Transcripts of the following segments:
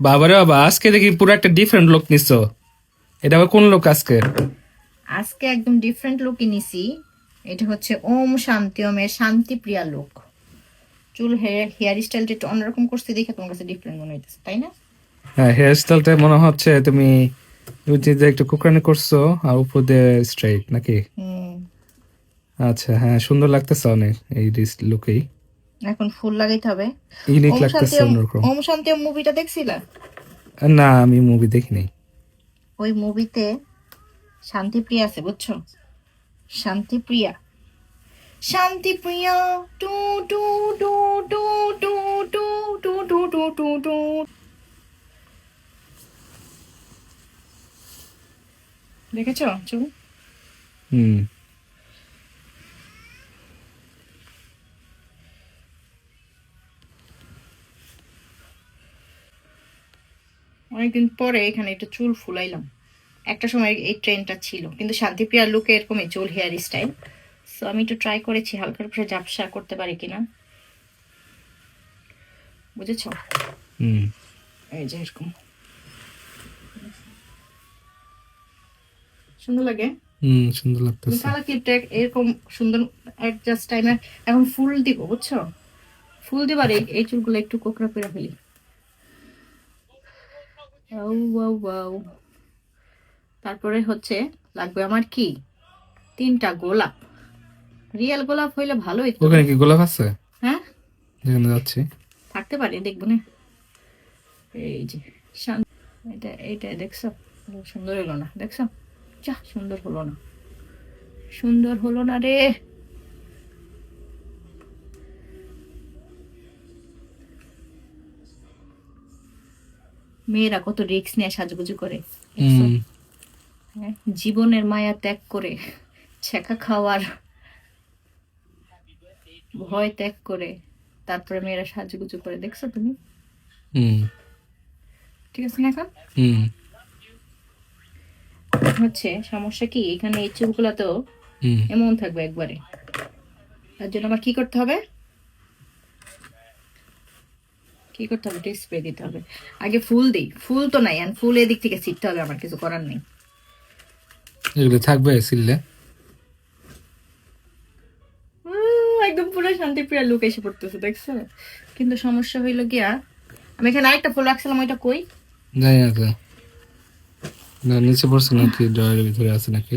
বাবারে বাবা, আজকে দেখি পুরো একটা ডিফারেন্ট লুক নিছো। এটা আবার কোন লোক আজকে? আজকে একদম ডিফারেন্ট লুকই নিছি। এটা হচ্ছে ওম শান্তি ওমের শান্তি প্রিয়া লুক। চুল হেয়ার স্টাইলটা একটু অন্যরকম করতে দেখে তোমার কাছে ডিফারেন্ট মনে হইতেছে, তাই না? হ্যাঁ, হেয়ার স্টাইলটা মনে হচ্ছে তুমি যে একটু কুকরানি করছো আর উপর দিয়ে স্ট্রেট নাকি? হুম। আচ্ছা, হ্যাঁ, সুন্দর লাগতেছে অনেক এই লুকেই। এখন ফুল লাগাইতে হবে। ইউনিক ওম শান্তি লাগতেছে ওম, অন্যরকম। ওম শান্তি ওম মুভিটা দেখছিলা? না, আমি মুভি দেখিনি। ওই মুভিতে শান্তিপ্রিয়া আছে, বুঝছো? শান্তিপ্রিয়া, শান্তিপ্রিয়া, টু টু টু টু টু টু টু টু টু টু টু। দেখেছো চুল? হুম। অনেকদিন পরে এখানে একটু চুল ফুলাইলাম। একটা সময় এই ট্রেন্ডটা ছিল, কিন্তু শান্তিপ্রিয়ার লুকে এরকমই চুল হেয়ার স্টাইল। সো আমি একটু ট্রাই করেছি হালকার উপরে ঝাপসা করতে পারি কিনা, বুঝেছো? হুম। এই যে এরকম সুন্দর লাগে। হুম, সুন্দর তুমি লাগতেছে। কালার ক্লিপটা এরকম সুন্দর অ্যাডজাস্ট টাইমে এখন ফুল দিব, বুঝছো? ফুল দিবার এই চুলগুলো একটু কোকড়া করে ফেলি। Wow wow wow. তারপরে হচ্ছে লাগবে আমার কি 3টা গোলাপ। রিয়েল গোলাপ হইলে ভালো হইতো। ওখানে কি গোলাপ আছে হ্যাঁ, যেখানে যাচ্ছি? থাকতে পারে, দেখবো না। এই যে এটা এইটা দেখছো? সুন্দর হলো না, দেখছো? যা সুন্দর হলো না, সুন্দর হলো না রে। মেয়েরা কত রিস্ক নিয়ে সাজুগুজু করে, দেখছো? হুম। হ্যাঁ, জীবনের মায়া ত্যাগ করে, ছেঁকা খাওয়ার ভয় ত্যাগ করে তারপরে মেয়েরা সাজুগুজু করে, দেখছো তুমি? হুম। ঠিক আছে না? এখন হুম। হচ্ছে সমস্যা কি, এখানে এই চুলগুলা তো হুম। এমন থাকবে একবারে। তার জন্য আমার কি করতে হবে, কি করতে হবে? স্প্রে দিতে হবে। আগে ফুল দিই, ফুল তো নাই, আর ফুল এদিক থেকে ছিটতে হবে, আমার কিছু করার নেই। এগুলো থাকবে সিললে? একদম পুরো শান্তিপ্রিয়া লুক এসে পড়তেছে, দেখছো? কিন্তু সমস্যা হইলো গিয়া, আমি এখানে আরেকটা ফুল রাখছিলাম, ওইটা কই? জানি না তো। না, নিচে পড়ছে নাকি ড্রয়ারের ভিতরে আছে নাকি?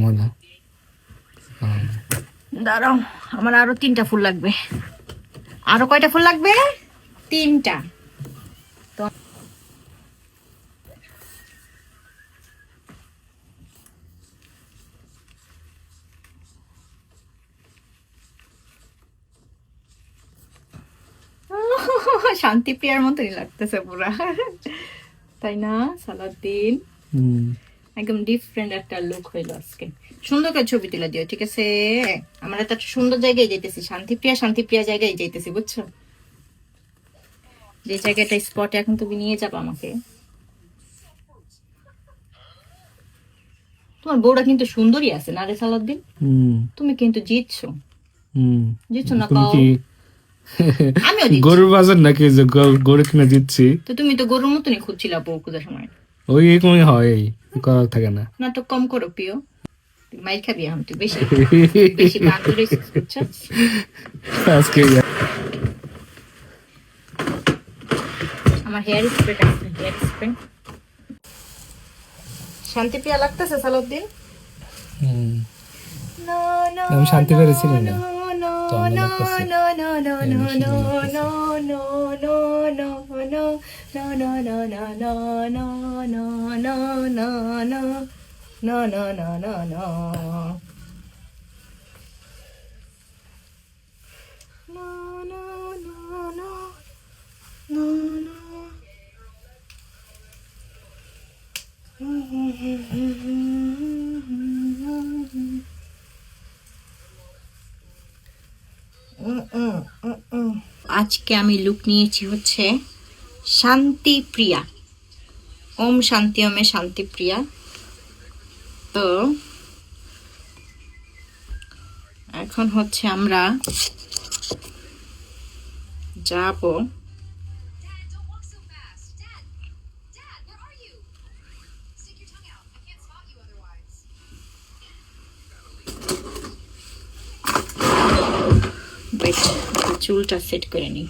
মনে দাঁড়াও, আমার আরো 3টা ফুল লাগবে। আরো কয়টা ফুল লাগবে? 3টা। তো শান্তিপ্রিয়ার মতনই লাগতেছে পুরা, তাই না সালাউদ্দিন? হুম। একদম ডিফারেন্ট একটা লুক হইলো আজকে। সুন্দর করে ছবি তুলে দিও, ঠিক আছে? আমরা তো একটা সুন্দর জায়গায় যাইতেছি, শান্তিপ্রিয়া শান্তিপ্রিয়া জায়গায় যাইতেছি, বুঝছো? যে জায়গাটা স্পটে এখন তুমি নিয়ে যাবে আমাকে। তোমার বউটা কিন্তু সুন্দরী আছে না রে সালাউদ্দিন? হুম। তুমি কিন্তু জিতছো। হুম। জিতছো না তুমি কও? কি আমিও জিতছি। গরুর বাজার নাকি যে গরু কিনে দিচ্ছি? তো তুমি তো গরুর মতনই খুঁজছিলা বউ খোঁজার সময়। ওই রকমই হয়, এই করার থাকে না। নাটক কম করো প্রিয়, মাইর খাবি এখন তুই বেশি, বেশি বান্দর হইছিস, বুঝছো? আজকে আমার হেয়ার স্প্রেটা, হেয়ার স্প্রে শান্তিপ্রিয়া লাগতেছে সালাউদ্দিন। হুম, No, no, আমি শান্তি no, পেরেছি না, no, no, তো আমার no, লাগতেছে no, no, no, এই no, বেশি no, লাগতেছে। no, no, no, no, no, no, no, no, no, no, no, no, no, no, no, no, no, no, no, no. No, no, no, no, no, no. আজকে আমি look নিয়েছি হচ্ছে শান্তিপ্রিয়া, ওম শান্তি ওমে শান্তিপ্রিয়া। তো এখন হচ্ছে আমরা যাব চুলটা সেট করে নিই।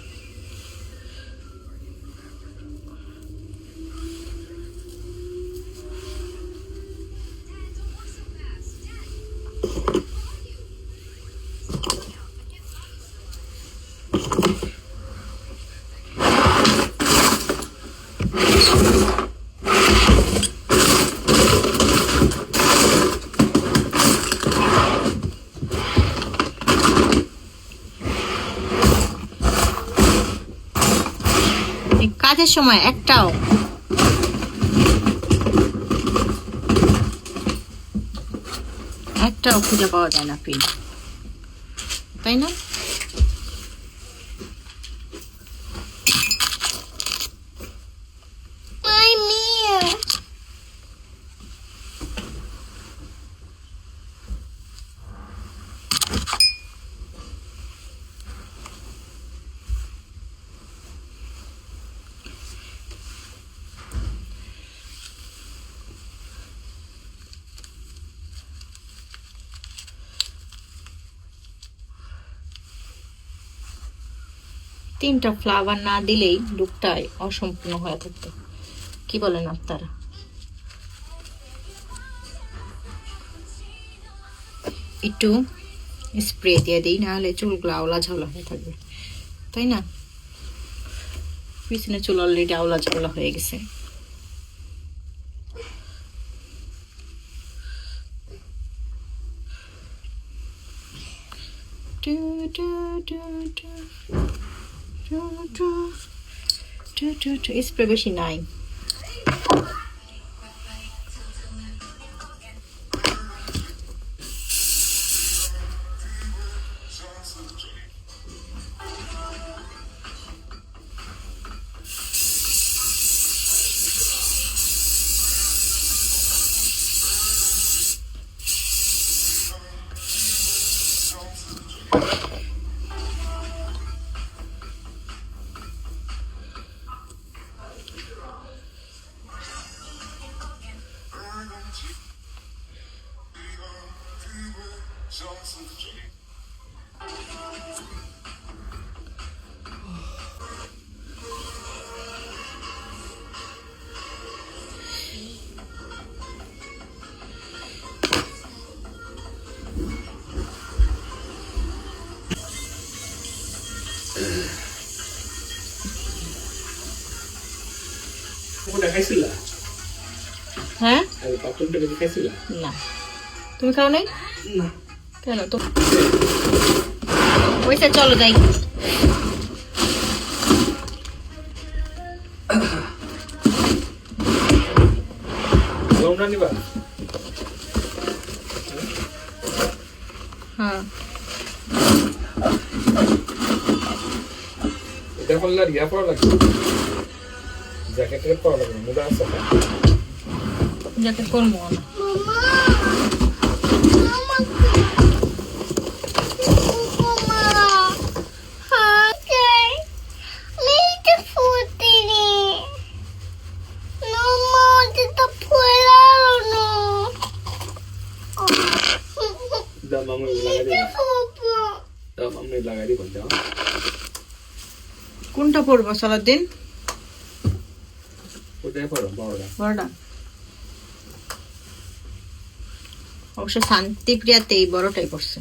কাজের সময় একটাও খুঁজে পাওয়া যায় না পিন, তাই না? তিনটা ফ্লাওয়ার না দিলেই লুকটা অসম্পূর্ণ হয়ে থাকতো। কি বলেন আপনারা? একটু স্প্রে দিয়ে দিই, না হলে চুলগুলো আওলা ঝাওলা হয়ে থাকবে, তাই না? পিছনে চুল অলরেডি আওলা ঝাওলা হয়ে গেছে। স্প্রে বেশি নাই। হ্যাঁ, না তুমি খাও নাই কেন? তো ওইটা চলো যাই। হ্যাঁ জ্যাকেট করবো না। কোনটা পড়বো সালাদিন? বড়টা অবশ্য শান্তিপ্রিয়াতে এই বড়টাই পড়ছে।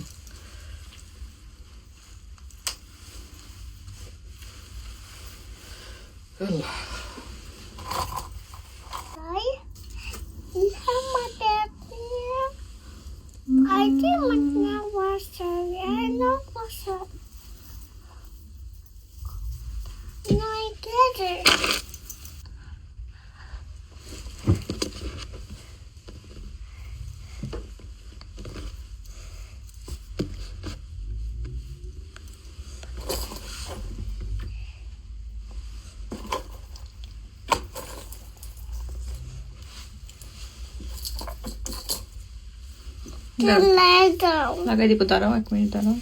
লাগাই দিব, দাঁড়াও 1 মিনিট দাঁড়াও।